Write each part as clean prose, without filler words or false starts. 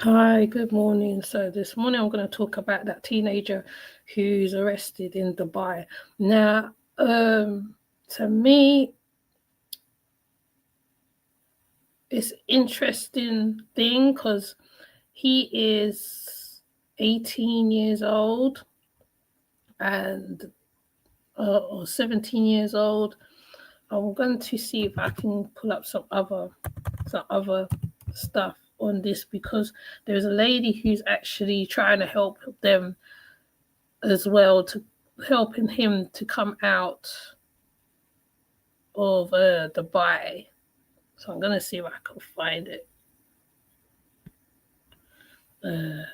Hi, good morning. So this morning I'm going to talk about that teenager who's arrested in Dubai. Now, to me, it's interesting thing because he is 18 years old and or 17 years old. I'm going to see if I can pull up some other stuff on this because there's a lady who's actually trying to help them as well, to helping him to come out of Dubai. So I'm gonna see if I can find it. Uh,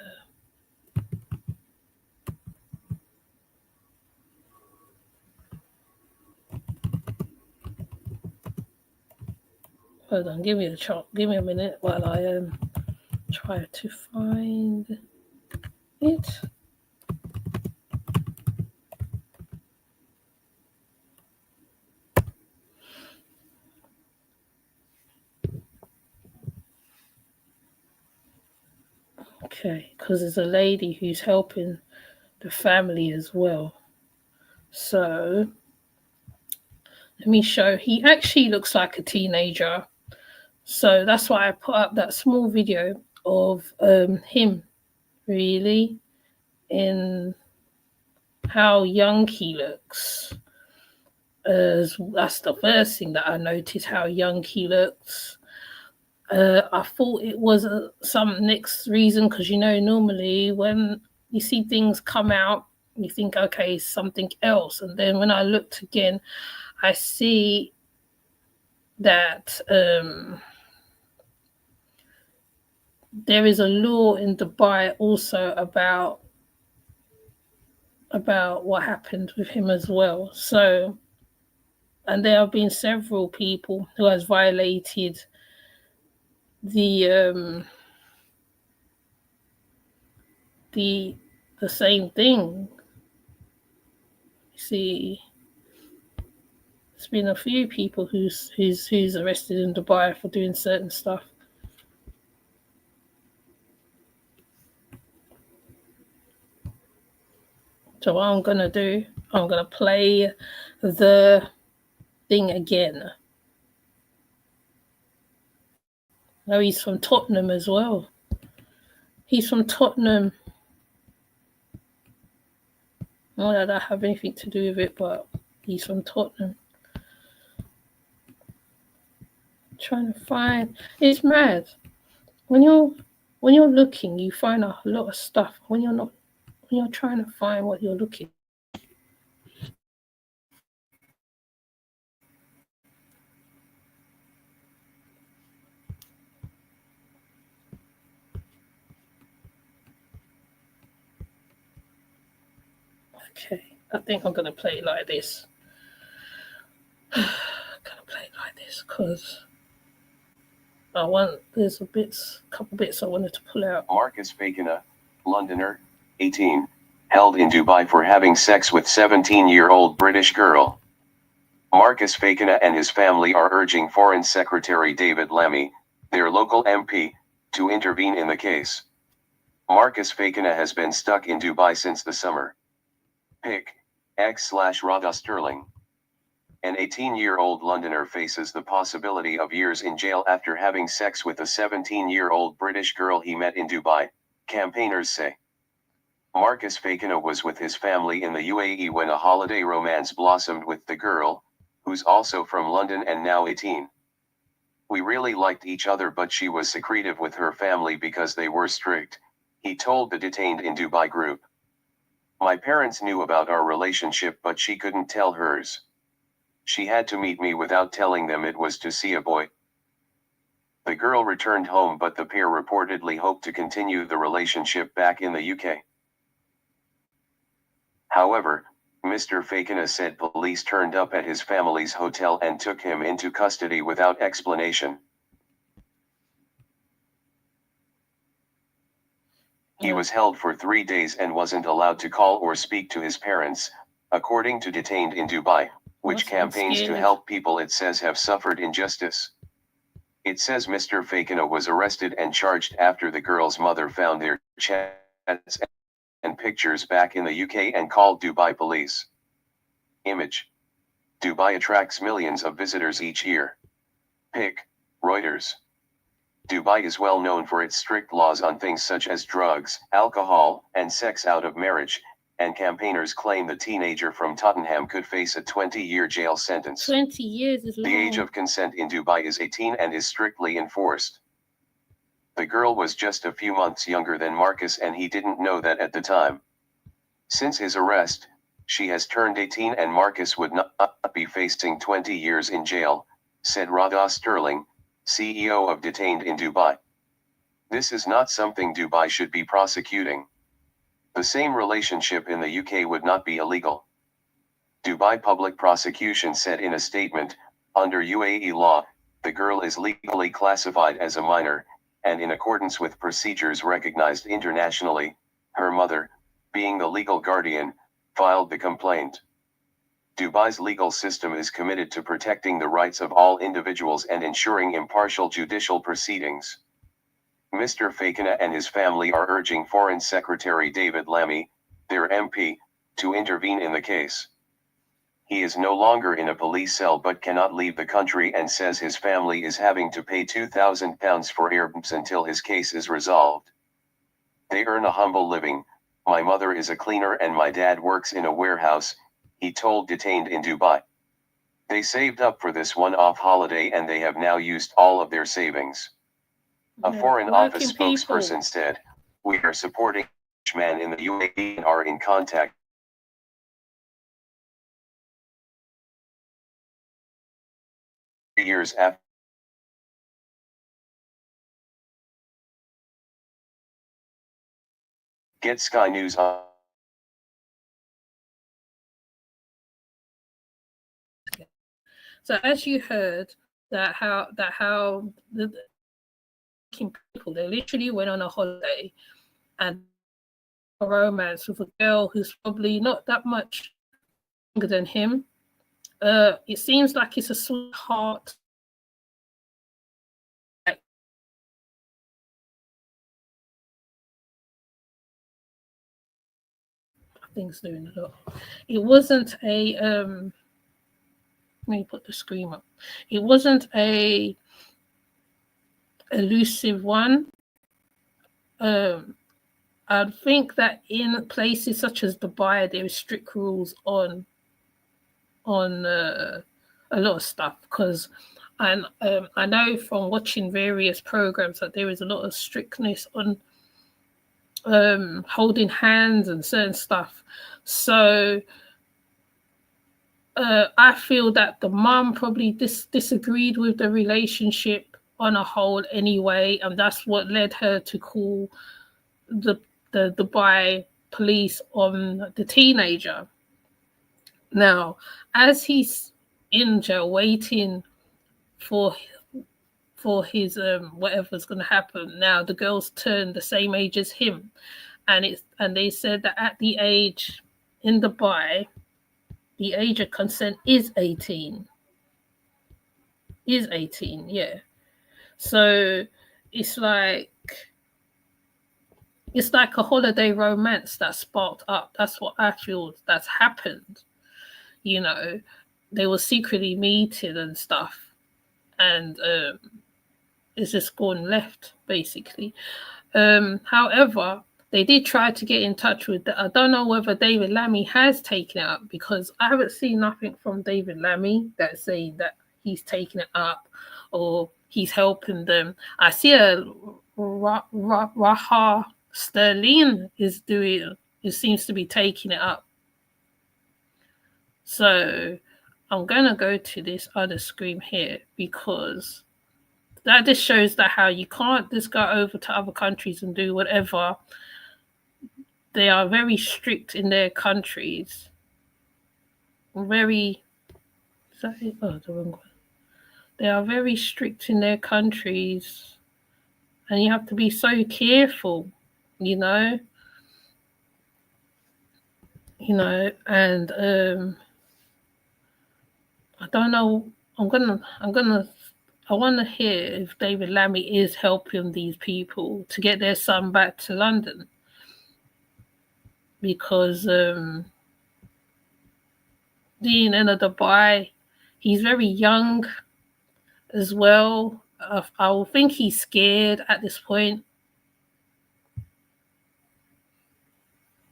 Hold on, give me a minute while I try to find it. Okay, because there's a lady who's helping the family as well. So let me show. He actually looks like a teenager. So that's why I put up that small video of him really in how young he looks. That's the first thing that I noticed, how young he looks. I thought it was some next reason because normally when you see things come out, you think okay, something else, and then when I looked again, I see that there is a law in Dubai also about what happened with him as well. So, and there have been several people who has violated the the the same thing. You see, there's been a few people who's arrested in Dubai for doing certain stuff. So what I'm gonna do, I'm gonna play the thing again. No, he's from Tottenham as well. He's from Tottenham. Not that I have anything to do with it, but he's from Tottenham. Trying to find, it's mad when you're looking, you find a lot of stuff. When you're not, when you're trying to find what you're looking. Okay, I think I'm gonna play it like this. I'm gonna play it like this because there's a couple bits I wanted to pull out. Marcus Fakina, Londoner, 18, held in Dubai for having sex with 17-year-old British girl. Marcus Fakina and his family are urging Foreign Secretary David Lammy, their local MP, to intervene in the case. Marcus Fakina has been stuck in Dubai since the summer. Pic. X/Rada Sterling. An 18-year-old Londoner faces the possibility of years in jail after having sex with a 17-year-old British girl he met in Dubai, campaigners say. Marcus Fakina was with his family in the UAE when a holiday romance blossomed with the girl, who's also from London and now 18. We really liked each other, but she was secretive with her family because they were strict, he told the Detained in Dubai group. My parents knew about our relationship, but she couldn't tell hers. She had to meet me without telling them it was to see a boy. The girl returned home, but the pair reportedly hoped to continue the relationship back in the UK. However, Mr. Fakina said police turned up at his family's hotel and took him into custody without explanation. He was held for 3 days and wasn't allowed to call or speak to his parents, according to Detained in Dubai, which campaigns to help people it says have suffered injustice. It says Mr. Fakina was arrested and charged after the girl's mother found their chats and pictures back in the UK and called Dubai police. Image. Dubai attracts millions of visitors each year. Pic. Reuters. Dubai is well known for its strict laws on things such as drugs, alcohol, and sex out of marriage, and campaigners claim the teenager from Tottenham could face a 20-year jail sentence. 20 years is long. The age of consent in Dubai is 18 and is strictly enforced. The girl was just a few months younger than Marcus and he didn't know that at the time. Since his arrest, she has turned 18 and Marcus would not be facing 20 years in jail, said Radha Sterling, CEO of Detained in Dubai. This is not something Dubai should be prosecuting. The same relationship in the UK would not be illegal. Dubai Public Prosecution said in a statement, under UAE law, the girl is legally classified as a minor, and in accordance with procedures recognized internationally, her mother, being the legal guardian, filed the complaint. Dubai's legal system is committed to protecting the rights of all individuals and ensuring impartial judicial proceedings. Mr. Fakina and his family are urging Foreign Secretary David Lammy, their MP, to intervene in the case. He is no longer in a police cell but cannot leave the country and says his family is having to pay £2,000 for airbnbs until his case is resolved. They earn a humble living. My mother is a cleaner and my dad works in a warehouse, he told Detained in Dubai. They saved up for this one-off holiday and they have now used all of their savings. A Foreign Office spokesperson said, we are supporting each man in the UAE and are in contact years after. Get Sky News on. So as you heard, that how the people, they literally went on a holiday and a romance with a girl who's probably not that much younger than him. It seems like it's a sweetheart. Things doing a lot. It wasn't a let me put the screen up. It wasn't a elusive one. I think that in places such as Dubai, there are strict rules on a lot of stuff, because I know from watching various programs that there is a lot of strictness on holding hands and certain stuff. So I feel that the mum probably disagreed with the relationship on a whole anyway, and that's what led her to call the Dubai police on the teenager. Now, as he's in jail waiting for his whatever's going to happen, now the girls turn the same age as him, and they said that at the age in Dubai, the age of consent is 18. Is 18, yeah. So it's like a holiday romance that sparked up. That's what I feel that's happened. You know, they were secretly meeting and stuff, and it's just gone left, basically. However, they did try to get in touch with I don't know whether David Lammy has taken it up, because I haven't seen nothing from David Lammy that saying that he's taking it up or he's helping them. I see a Raha Sterling seems to be taking it up. So I'm going to go to this other screen here, because that just shows that how you can't just go over to other countries and do whatever. They are very strict in their countries. The wrong one. They are very strict in their countries, and you have to be so careful, you know. And I don't know. I'm gonna I want to hear if David Lammy is helping these people to get their son back to London, because being in Dubai, he's very young as well. I will think he's scared at this point.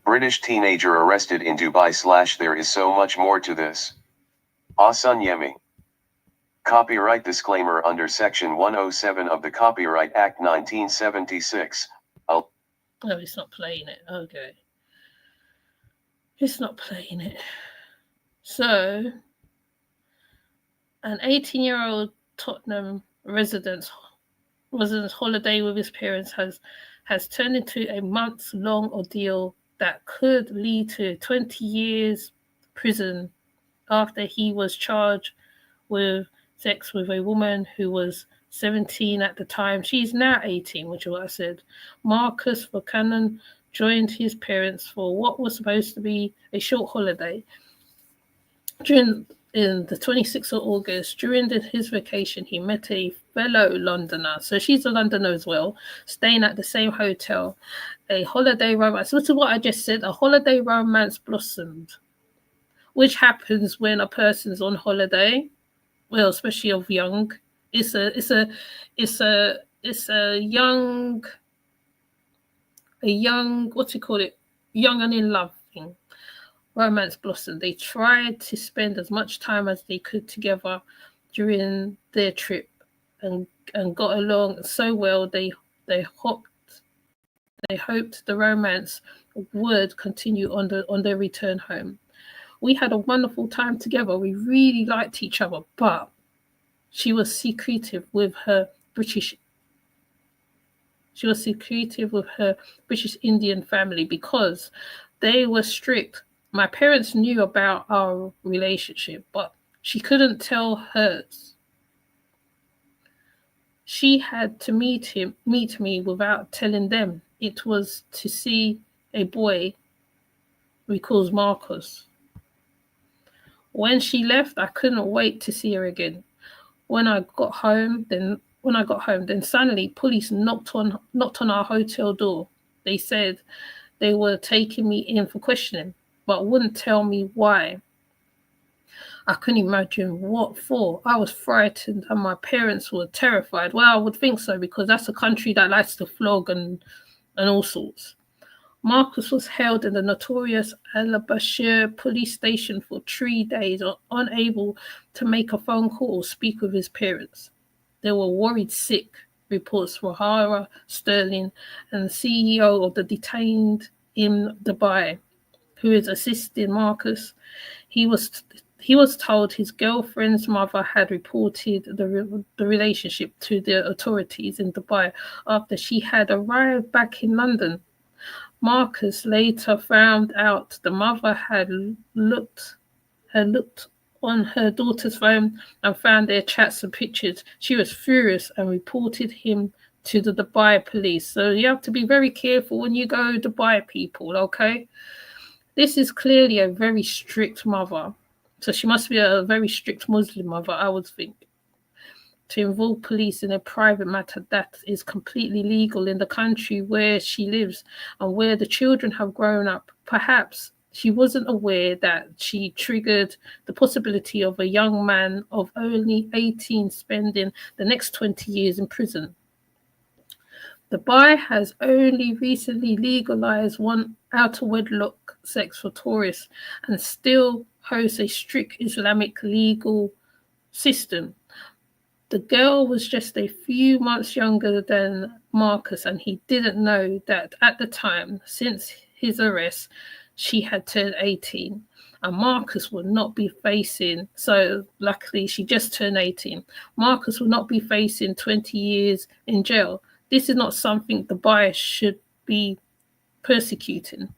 British teenager arrested in Dubai / there is so much more to this. Asan Yemi. Copyright disclaimer under Section 107 of the Copyright Act 1976. Oh, it's not playing it. Okay. It's not playing it. So, an 18-year-old Tottenham resident's holiday with his parents has turned into a months-long ordeal that could lead to 20 years prison after he was charged with sex with a woman who was 17 at the time. She's now 18, which is what I said. Marcus Buchanan joined his parents for what was supposed to be a short holiday. In the 26th of August, during his vacation, he met a fellow Londoner. So she's a Londoner as well, staying at the same hotel. A holiday romance. This is what I just said. A holiday romance blossomed, which happens when a person's on holiday. Well, especially of young. It's a young, what do you call it? Young and in love thing. Romance blossomed. They tried to spend as much time as they could together during their trip, and got along so well. They hoped the romance would continue on their return home. We had a wonderful time together. We really liked each other, but she was secretive with her British Indian family because they were strict. My parents knew about our relationship, but she couldn't tell hers. She had to meet me without telling them. It was to see a boy we calls Marcus. When she left, I couldn't wait to see her again. When I got home, then suddenly police knocked on our hotel door. They said they were taking me in for questioning, but wouldn't tell me why. I couldn't imagine what for. I was frightened and my parents were terrified. Well, I would think so because that's a country that likes to flog and all sorts. Marcus was held in the notorious Al-Bashir police station for 3 days, unable to make a phone call or speak with his parents. They were worried sick, reports Rahara Sterling, and the CEO of the detained in Dubai, who is assisting Marcus. He was told his girlfriend's mother had reported the relationship to the authorities in Dubai after she had arrived back in London. Marcus later found out the mother had looked on her daughter's phone and found their chats and pictures. She was furious and reported him to the Dubai police. So you have to be very careful when you go to Dubai, people, okay? This is clearly a very strict mother. So she must be a very strict Muslim mother, I would think. To involve police in a private matter that is completely legal in the country where she lives and where the children have grown up. Perhaps she wasn't aware that she triggered the possibility of a young man of only 18 spending the next 20 years in prison. Dubai has only recently legalized one out-of-wedlock sex for tourists and still hosts a strict Islamic legal system. The girl was just a few months younger than Marcus, and he didn't know that at the time, since his arrest, she had turned 18. And Marcus would not be facing, so luckily she just turned 18. Marcus would not be facing 20 years in jail. This is not something the Dubai should be persecuting.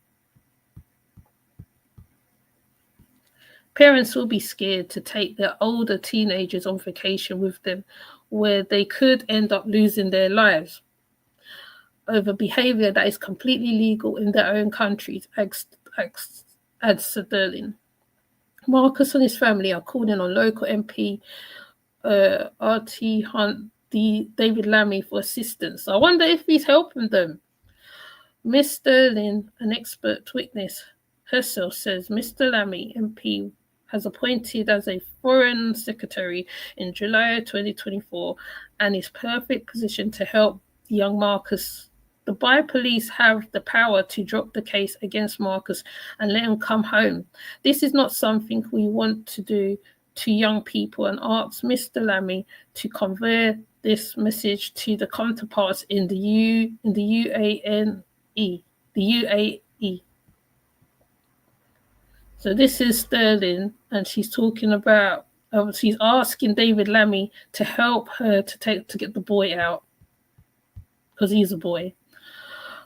Parents will be scared to take their older teenagers on vacation with them, where they could end up losing their lives over behavior that is completely legal in their own countries, adds Sterling. Marcus and his family are calling on local MP RT Hunt David Lammy for assistance. I wonder if he's helping them. Miss Sterling, an expert witness herself, says Mr. Lammy, MP, has appointed as a Foreign Secretary in July 2024 and is perfect position to help young Marcus. The Dubai police have the power to drop the case against Marcus and let him come home. This is not something we want to do to young people, and asks Mr. Lammy to convey this message to the counterparts in the UAE. The UAE. So this is Sterling, and she's talking about. She's asking David Lammy to help her to get the boy out because he's a boy.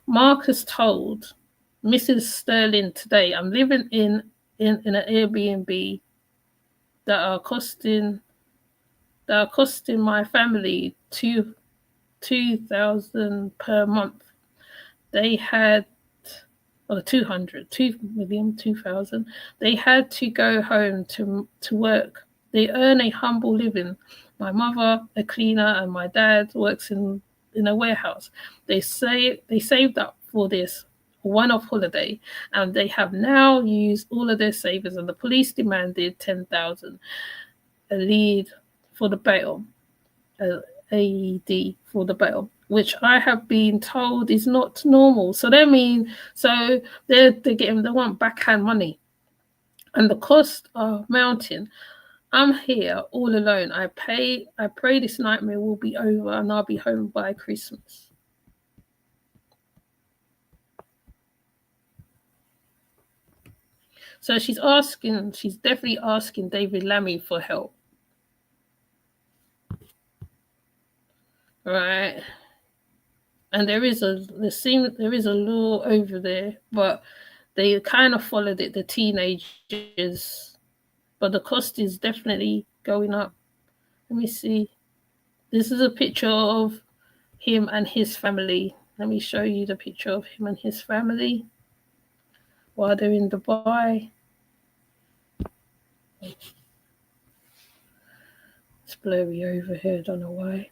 Marcus told Mrs. Sterling today, "I'm living in an Airbnb that are costing my family $2,000 per month. They had 2,000. They had to go home to work. They earn a humble living. My mother, a cleaner, and my dad works in a warehouse. They saved up for this one-off holiday, and they have now used all of their savings, and the police demanded $10,000 a lead for the bail, AED for the bail, which I have been told is not normal." So they want backhand money, and the costs are mounting. "I'm here all alone. I pray this nightmare will be over and I'll be home by Christmas." So she's definitely asking David Lammy for help. Right. And there is a law over there, but they kind of followed it, the teenagers. But the cost is definitely going up. Let me see. This is a picture of him and his family. Let me show you the picture of him and his family while they're in Dubai. It's blurry over here, don't know why.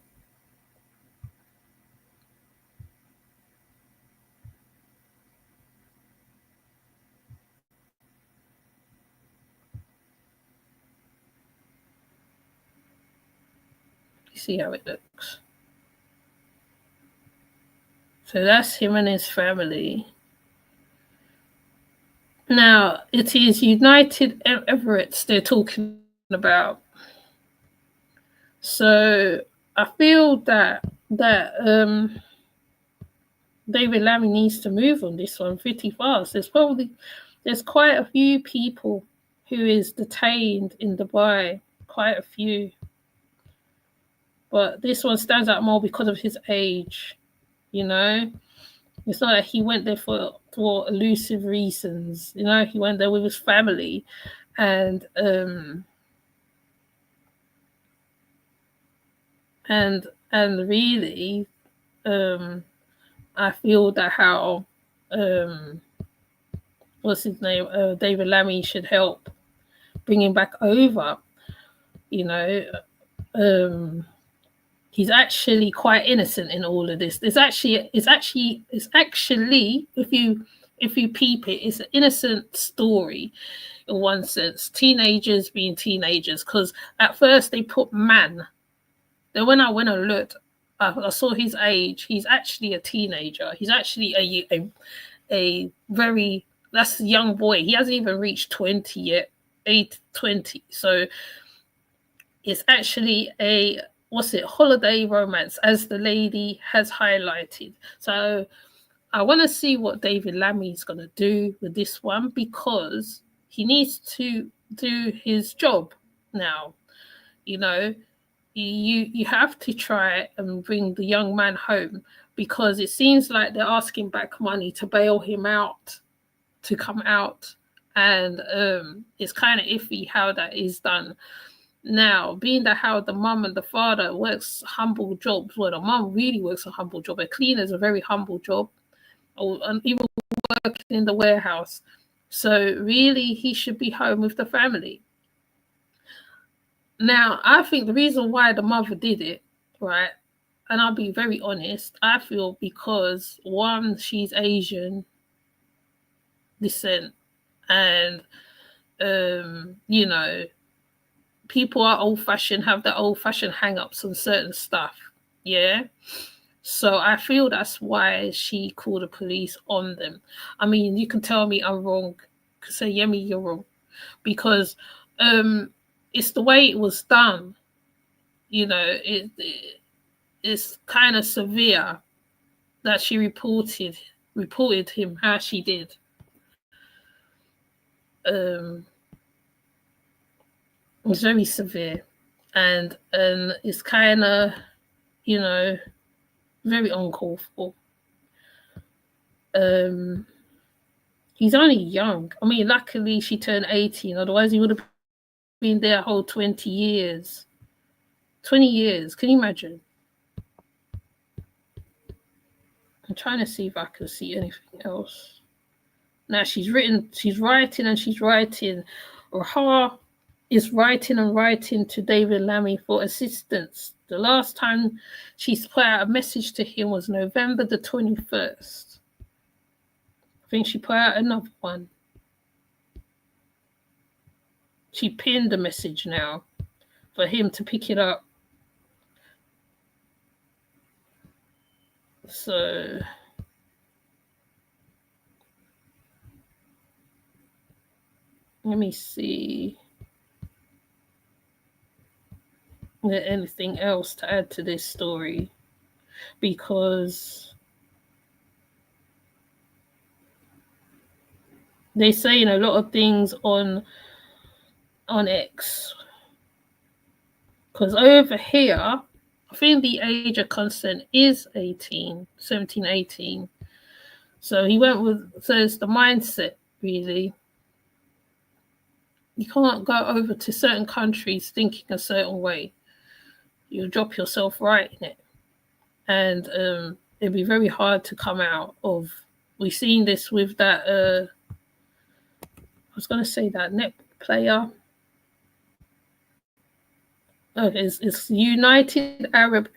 You see how it looks. So that's him and his family. Now, it is United Emirates they're talking about. So I feel that David Lammy needs to move on this one pretty fast. There's quite a few people who is detained in Dubai, quite a few. But this one stands out more because of his age, you know? It's not that he went there for elusive reasons, you know? He went there with his family, and really, I feel that how what's his name, David Lammy should help bring him back over. You know, he's actually quite innocent in all of this. It's actually if you peep it, it's an innocent story in one sense. Teenagers being teenagers, because at first they put man. Then when I went and looked, I saw his age. He's actually a teenager. He's actually a very, that's a young boy. He hasn't even reached 20 yet, 20. So it's actually a holiday romance, as the lady has highlighted. So I want to see what David Lammy is going to do with this one, because he needs to do his job now. You know, you have to try and bring the young man home, because it seems like they're asking back money to bail him out, to come out, and it's kind of iffy how that is done. Now, being that how the mum and the father works humble jobs, well, the mum really works a humble job. A cleaner is a very humble job, and even working in the warehouse. So really, he should be home with the family. Now, I think the reason why the mother did it, right, and I'll be very honest, I feel because one, she's Asian descent, and you know, people are old fashioned, have their old fashioned hang ups on certain stuff. Yeah. So I feel that's why she called the police on them. I mean, you can tell me I'm wrong. You can say, Yemi, you're wrong. Because it's the way it was done. You know, it's kind of severe that she reported him how she did. Um, it's very severe, and it's kind of, you know, very uncalled for. He's only young. I mean, luckily she turned 18, otherwise he would have been there a whole 20 years. 20 years, can you imagine? I'm trying to see if I can see anything else. Now she's writing and she's writing. Rahar is writing and writing to David Lammy for assistance. The last time she's put out a message to him was November the 21st. I think she put out another one. She pinned the message now for him to pick it up. So let me see. Is there anything else to add to this story? Because they're saying a lot of things on X. Because over here, I think the age of consent is 18, 17, 18. So he went with, so it's the mindset, really. You can't go over to certain countries thinking a certain way. You'll drop yourself right in it. And it'd be very hard to come out of. We've seen this with that, I was going to say that net player. Oh, it's United Arab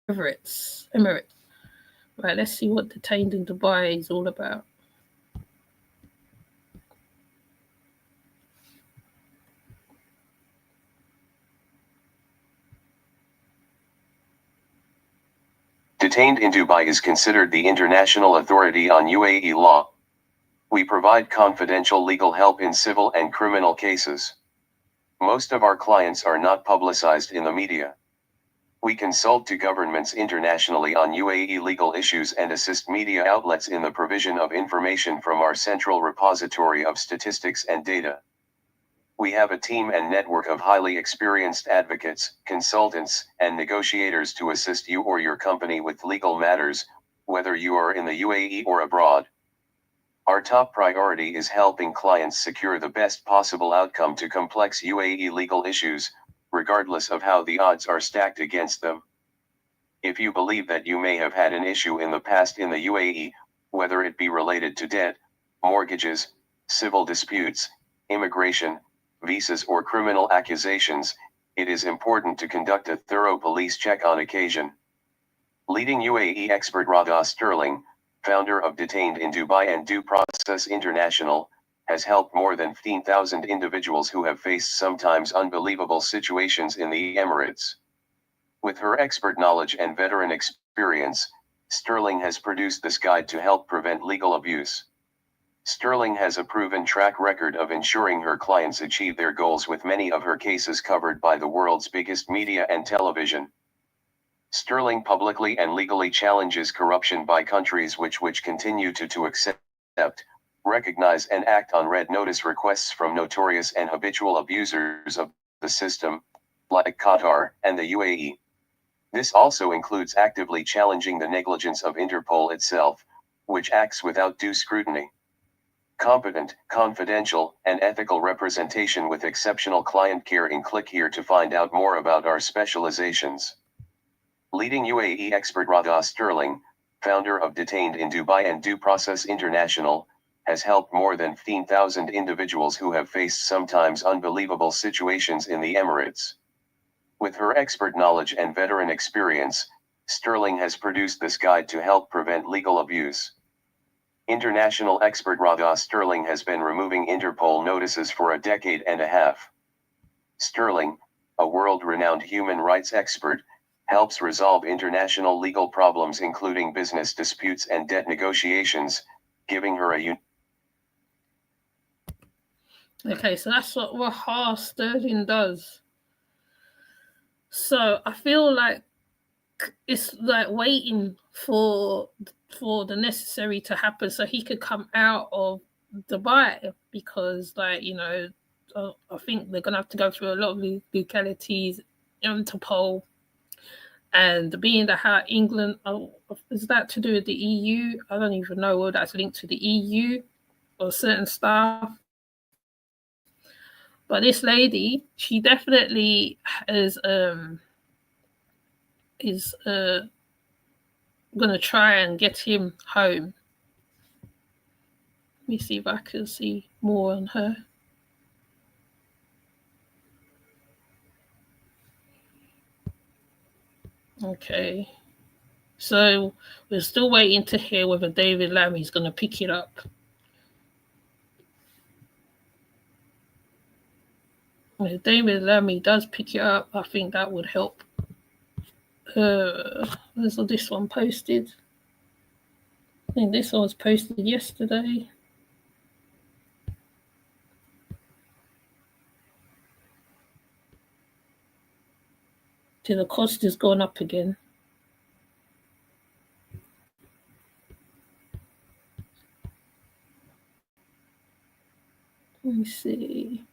Emirates. Right, let's see what Detained in Dubai is all about. Detained in Dubai is considered the international authority on UAE law. We provide confidential legal help in civil and criminal cases. Most of our clients are not publicized in the media. We consult to governments internationally on UAE legal issues and assist media outlets in the provision of information from our central repository of statistics and data. We have a team and network of highly experienced advocates, consultants, and negotiators to assist you or your company with legal matters, whether you are in the UAE or abroad. Our top priority is helping clients secure the best possible outcome to complex UAE legal issues, regardless of how the odds are stacked against them. If you believe that you may have had an issue in the past in the UAE, whether it be related to debt, mortgages, civil disputes, immigration, visas or criminal accusations, it is important to conduct a thorough police check on occasion. Leading UAE expert Radha Sterling, founder of Detained in Dubai and Due Process International, has helped more than 15,000 individuals who have faced sometimes unbelievable situations in the Emirates. With her expert knowledge and veteran experience, Sterling has produced this guide to help prevent legal abuse. Sterling has a proven track record of ensuring her clients achieve their goals with many of her cases covered by the world's biggest media and television. Sterling publicly and legally challenges corruption by countries which continue to accept, recognize and act on red notice requests from notorious and habitual abusers of the system, like Qatar and the UAE. This also includes actively challenging the negligence of Interpol itself, which acts without due scrutiny. Competent, confidential, and ethical representation with exceptional client care. Click here to find out more about our specializations. Leading UAE expert Radha Sterling, founder of Detained in Dubai and Due Process International, has helped more than 15,000 individuals who have faced sometimes unbelievable situations in the Emirates. With her expert knowledge and veteran experience, Sterling has produced this guide to help prevent legal abuse. International expert Radha Sterling has been removing Interpol notices for a decade and a half. Sterling, a world-renowned human rights expert, helps resolve international legal problems including business disputes and debt negotiations, giving her a Okay, so that's what Raha Sterling does. So I feel like it's like waiting for the necessary to happen so he could come out of Dubai, because like, you know, I think they're gonna have to go through a lot of legalities, Interpol, and being that how England, is that to do with the EU? I don't even know whether that's linked to the EU or certain stuff. But this lady, she definitely is gonna try and get him home. Let me see if I can see more on her. Okay, so we're still waiting to hear whether David Lammy is going to pick it up. If David Lammy does pick it up, I think that would help. Where's this one posted? I think this one was posted yesterday. So the cost has gone up again. Let me see.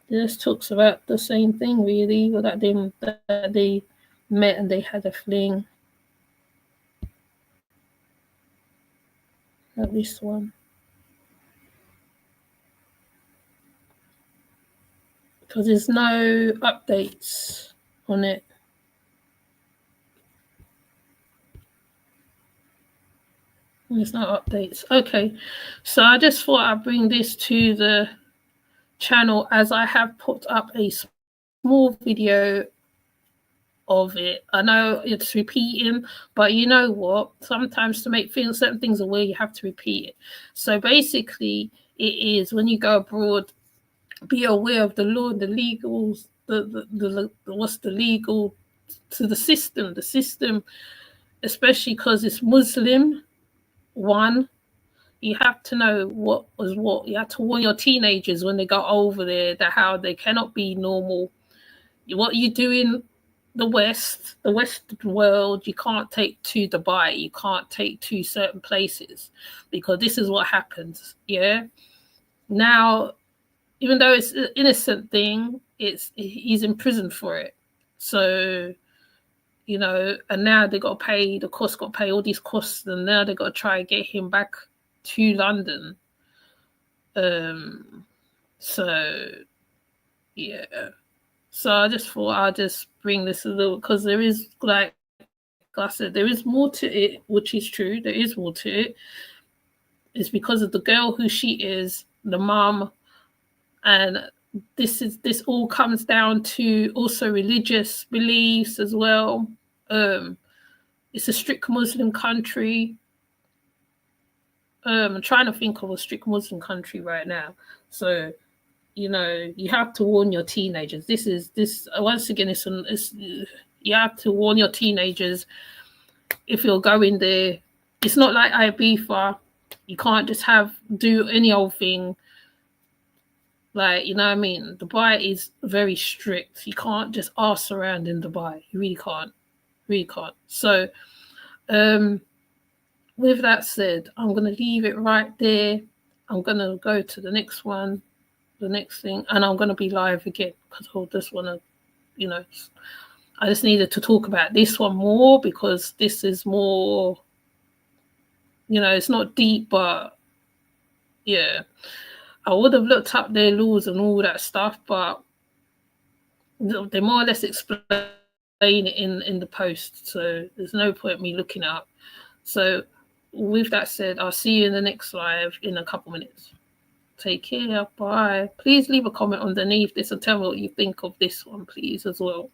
This talks about the same thing, really, or that they met and they had a fling. Not this one. Because there's no updates on it. There's no updates. Okay, so I just thought I'd bring this to the channel, as I have put up a small video of it. I know it's repeating, but you know what? Sometimes to make certain things aware, you have to repeat it. So basically, it is when you go abroad, be aware of the law and the legals, the what's the legal to the system, especially because it's Muslim. One, you have to know what was what. You have to warn your teenagers when they go over there that how they cannot be normal. What you do in the Western world, you can't take to Dubai. You can't take to certain places, because this is what happens. Yeah. Now, even though it's an innocent thing, he's in prison for it. So, you know, and now they got to pay the cost, got to pay all these costs, and now they got to try and get him back to London. So yeah. So I just thought I'd just bring this a little, because there is, like I said, there is more to it, which is true. There is more to it. It's because of the girl who she is, the mom, and this all comes down to also religious beliefs as well. It's a strict Muslim country. I'm trying to think of a strict Muslim country right now. So, you know, you have to warn your teenagers. This once again, it's you have to warn your teenagers if you're going there. It's not like Ibiza. You can't just do any old thing. Like, you know what I mean? Dubai is very strict. You can't just arse around in Dubai. You really can't. Really can't. So, with that said, I'm going to leave it right there. I'm going to go to the next one, the next thing, and I'm going to be live again because I just want to, you know, I just needed to talk about this one more because this is more, you know, it's not deep, but yeah. I would have looked up their laws and all that stuff, but they more or less explain it in the post. So there's no point me looking it up. So with that said, I'll see you in the next live in a couple minutes. Take care. Bye. Please leave a comment underneath this and tell me what you think of this one, please, as well.